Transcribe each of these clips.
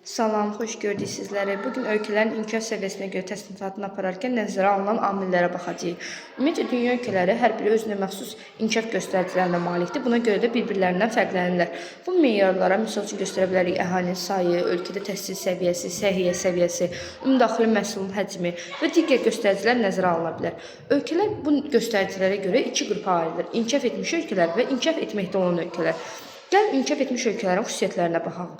Salam, xoş gördük sizləri. Bugün ölkələrin inkişaf səviyyəsinə görə təsnifatını apararkən nəzərə alınan amillərə baxacağıq. Ümumiyyətlə, dünya ölkələri hər biri özünə məxsus inkişaf göstəricilərinə malikdir. Buna görə də bir-birlərindən fərqlənirlər. Bu meyarlara misal üçün göstərə bilərik əhalinin sayı, ölkədə təhsil səviyyəsi, səhiyyə səviyyəsi, ümumdaxili məhsulun həcmi və digər göstəricilər nəzərə alına bilər. Ölkələr bu göstəricilərə görə iki qrupa ayrılır: inkişaf etmiş ölkələr və inkişaf etməkdə olan ölkələr. Gəlin inkişaf etmiş ölkələrin xüsusiyyətlərinə baxaq.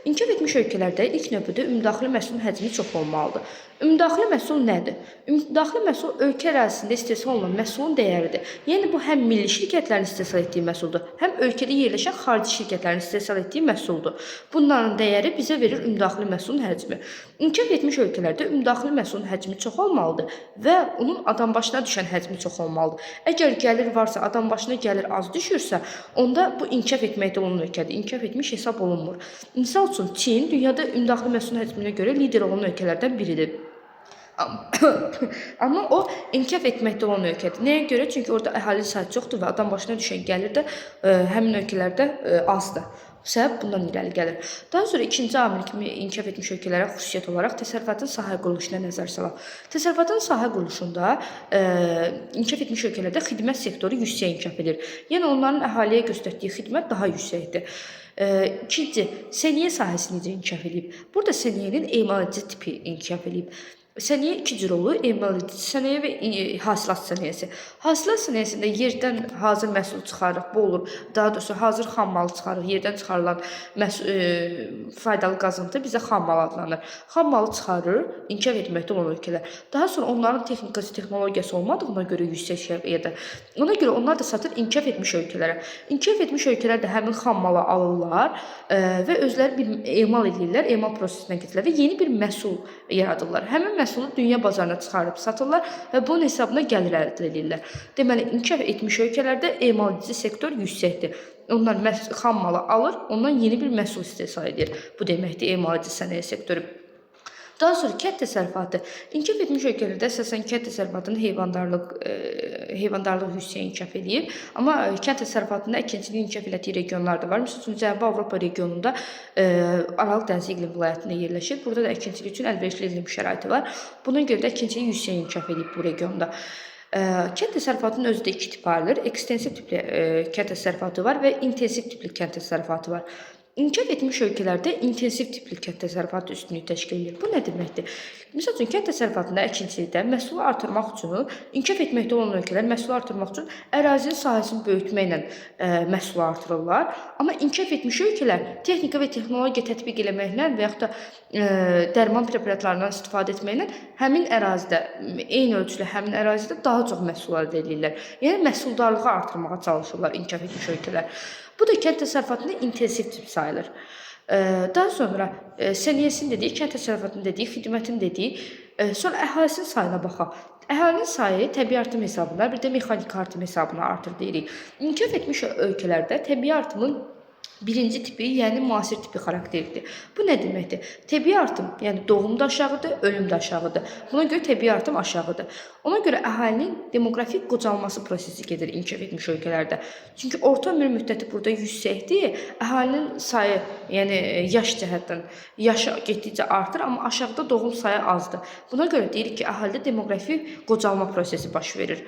İnkişaf etmiş ölkələrdə ilk növbədə ümumdaxili məhsulun həcmi çox olmalıdır. Ümumdaxili məhsul nədir? Ümumdaxili məhsul ölkə ərazisində istehsal olunan məhsulun dəyəridir. Yəni bu həm milli şirkətlərin istehsal etdiyi məhsuldur, həm ölkədə yerləşən xarici şirkətlərin istehsal etdiyi məhsuldur. Bunların dəyəri bizə verir ümumdaxili məhsulun həcmi. İnkişaf etmiş ölkələrdə ümumdaxili məhsulun həcmi çox olmalıdır və onun adam başına düşən həcmi çox olmalıdır. Əgər gəlir varsa, adam başına gəlir az düşürsə, onda bu inkişaf etməkdə olan ölkədir. İnkişaf etmiş hesab olunmur. Misal üçün, Çin dünyada ümumdaxili məhsulun həcminə görə lider olan ölkələrdən biridir. Amma o inkişaf etməkdə olan ölkədir. Nəyə görə? Çünki orada əhali sayı çoxdur və adam başına düşən gəlir də həmin ölkələrdə azdır. Səbəb bundan irəli gəlir. Daha sonra ikinci amil kimi inkişaf etmiş ölkələrə xüsusiyyət olaraq təsərrüfatın sahə quruluşuna nəzər salaq. Təsərrüfatın sahə quruluşunda inkişaf etmiş ölkələrdə xidmət sektoru yüksək inkişaf edir. Yəni onların əhaliyə göstərdiyi xidmət daha yüksəkdir. İkinci, sənayye sahəsi necə inkişaf edib? Burada sənayenin emaledici tipi inkişaf edib. Sənayye iki cür olur: emaledici sənayye və hasilat sənayesi. Hasilat sənayesində yerdən hazır məhsul çıxarırıq. Bu olur, daha doğrusu hazır xam malı çıxarırıq. Yerdən çıxarılan faydalı qazıntı bizə xam mal adlanır. Xam malı çıxarır inkişaf etməkdə olan ölkələr. Daha sonra onların texnikası, texnologiyası olmadığına görə yüksək səviyyədə. Ona görə onlar da satır inkişaf etmiş ölkələrə. İnkişaf etmiş ölkələr də həmin xam malı alırlar və özləri bir emal edirlər, emal prosesinə keçirlər və yeni bir məhsul yaradırlar. Həmin məhsulu dünya bazarına çıxarıb satırlar və bunun hesabına gəlir əldə edirlər. Deməli, inkişaf etmiş ölkələrdə emaledici sektor yüksəkdir. Onlar xam malı alır, ondan yeni bir məhsul istehsal edir. Bu deməkdir emaledici sənayye sektoru. Daha sonra kənd təsərrüfatı. İnkişaf etmiş ölkələrdə əsasən kənd təsərrüfatının heyvandarlıq yüksək inkişaf edib. Amma kənd təsərrüfatında əkinçiliyin inkişaf etdiyi regionlar da var. Məsəl üçün, Cənubi Avropa regionunda Aralıq dənizi iqlim vilayətində yerləşir. Burada da əkinçilik üçün əlverişli iqlim şəraiti var. Buna görə də əkinçilik yüksək inkişaf edib bu regionda. Kənd təsərrüfatının özü də iki tip ayrılır. Ekstensiv tipli kənd təsərrüfatı var və intensiv tipli kənd təsərrüfatı var. İnkişaf etmiş ölkələrdə intensiv tipli kənd təsərrüfatı üstünlüyü təşkil edir. Bu nə deməkdir? Misal üçün, kənd təsərrüfatında, əkinçilikdə məhsulu artırmaq üçün, inkişaf etməkdə olan ölkələr məhsulu artırmaq üçün ərazinin sahəsini böyütməklə məhsulu artırırlar. Amma inkişaf etmiş ölkələr texnika və texnologiya tətbiq eləməklə və yaxud da dərman preparatlarından istifadə etməklə həmin ərazidə, eyni ölçüdə həmin ərazidə daha çox məhsul əldə edirlər. Yəni, məhsuldarlığı artırmağa çalışırlar inkişaf etmiş ölkələr. Bu da kənd təsərrüfatında intensiv tip sayılır. Daha sonra sənayyesini dedik, kənd təsərrüfatını dedik, xidmətini dedik. Sonra əhalisinin sayına baxaq. Əhalinin sayı təbii artım hesabına, bir də mexaniki artım hesabına artır deyirik. İnkişaf etmiş ölkələrdə təbii artımın birinci tipi, yəni müasir tipi xarakterlidir. Bu nə deməkdir? Təbii artım, yəni doğum da aşağıdır, ölüm də aşağıdır. Buna görə təbii artım aşağıdır. Ona görə əhalinin demoqrafik qocalması prosesi gedir inkişaf etmiş ölkələrdə. Çünki orta ömür müddəti burada yüksəkdir. Əhalinin sayı, yəni yaş cəhətdən, yaşı getdikcə artır, amma aşağıda doğum sayı azdır. Buna görə deyirik ki, əhalide demoqrafik qocalma prosesi baş verir.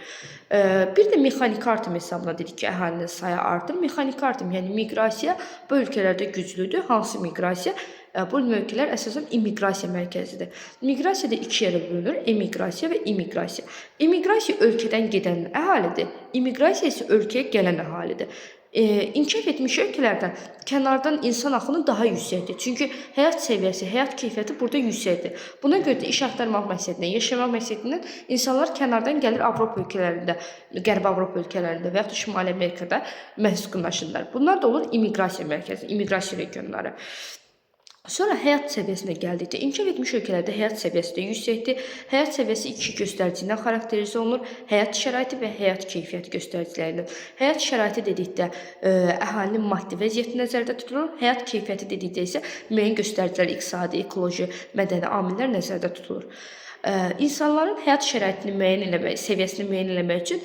Bir də mexaniki artım hesabına dedik ki, əhalinin sayı artır. Mexaniki artım, yəni miqrasiya bu ölkələrdə güclüdür. Hansı miqrasiya? Bu ölkələr əsasən immiqrasiya mərkəzidir. Miqrasiya da iki yerə bölünür: emiqrasiya və immiqrasiya. Emiqrasiya ölkədən gedən əhalidir, immiqrasiya isə ölkəyə gələn əhalidir. İnkişaf etmiş ölkələrdən kənardan insan axını daha yüksəkdir. Çünki həyat səviyyəsi, həyat keyfiyyəti burada yüksəkdir. Buna görə də iş axtarmaq məqsədindən, yaşamaq məqsədindən insanlar kənardan gəlir Avropa ölkələrində, Qərbi Avropa ölkələrində və yaxud da Şimali Amerikada məskunlaşırlar. Bunlar da olur immiqrasiya mərkəzi, immiqrasiya regionları. Sonra həyat səviyyəsinə gəldikdə, inkişaf etmiş ölkələrdə həyat səviyyəsi də yüksəkdir. Həyat səviyyəsi iki göstərici ilə xarakterizə olunur: həyat şəraiti və həyat keyfiyyəti göstəricilərindən. Həyat şəraiti dedikdə əhalinin maddi vəziyyəti nəzərdə tutulur. Həyat keyfiyyəti dedikdə isə müəyyən göstəricilər, iqtisadi, ekoloji, mədəni amillər nəzərdə tutulur. İnsanların həyat şəraitini müəyyən eləmək, səviyyəsini müəyyən eləmək üçün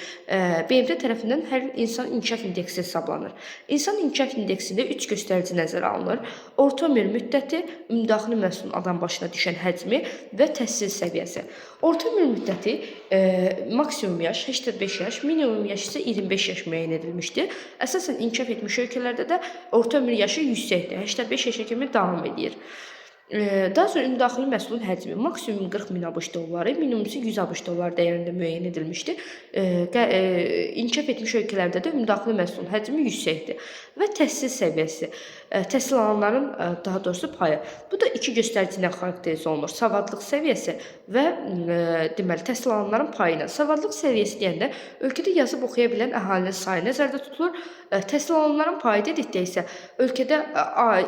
BMT tərəfindən hər il insan inkişaf indeksi hesablanır. İnsan inkişaf indeksində 3 göstərici nəzərə alınır. Orta ömür müddəti, ümumdaxili məhsulun adam başına düşən həcmi və təhsil səviyyəsi. Orta ömür müddəti maksimum yaş 85 yaş, minimum yaş isə 25 yaş müəyyən edilmişdir. Əsasən inkişaf etmiş ölkələrdə də orta ömür yaşı yüksəkdir, 85 yaşa kimi davam edir. Daha sonra ümumdaxili məhsulun həcmi maksimum 40 min ABŞ dolları, minimum isə 100 ABŞ dolları dəyərində müəyyən edilmişdir. İnkişaf etmiş ölkələrdə də ümumdaxili məhsulun həcmi yüksəkdir. Və təhsil səviyyəsi, təhsil alanların daha doğrusu payı. Bu da iki göstərici ilə xarakterizə olunur. Savadlıq səviyyəsi və deməli təhsil alanların payı ilə. Savadlıq səviyyəsi deyəndə ölkədə yazıb oxuya bilən əhalinin sayı nəzərdə tutulur. Təhsil alanların payı dedikdə isə ölkədə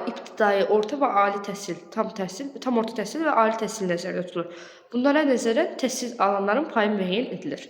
ibtidai, orta və ali təhsil, tam orta təhsil və ali təhsil nəzərdə tutulur. Bunlara nəzərən təhsil alanların payı müəyyən edilir.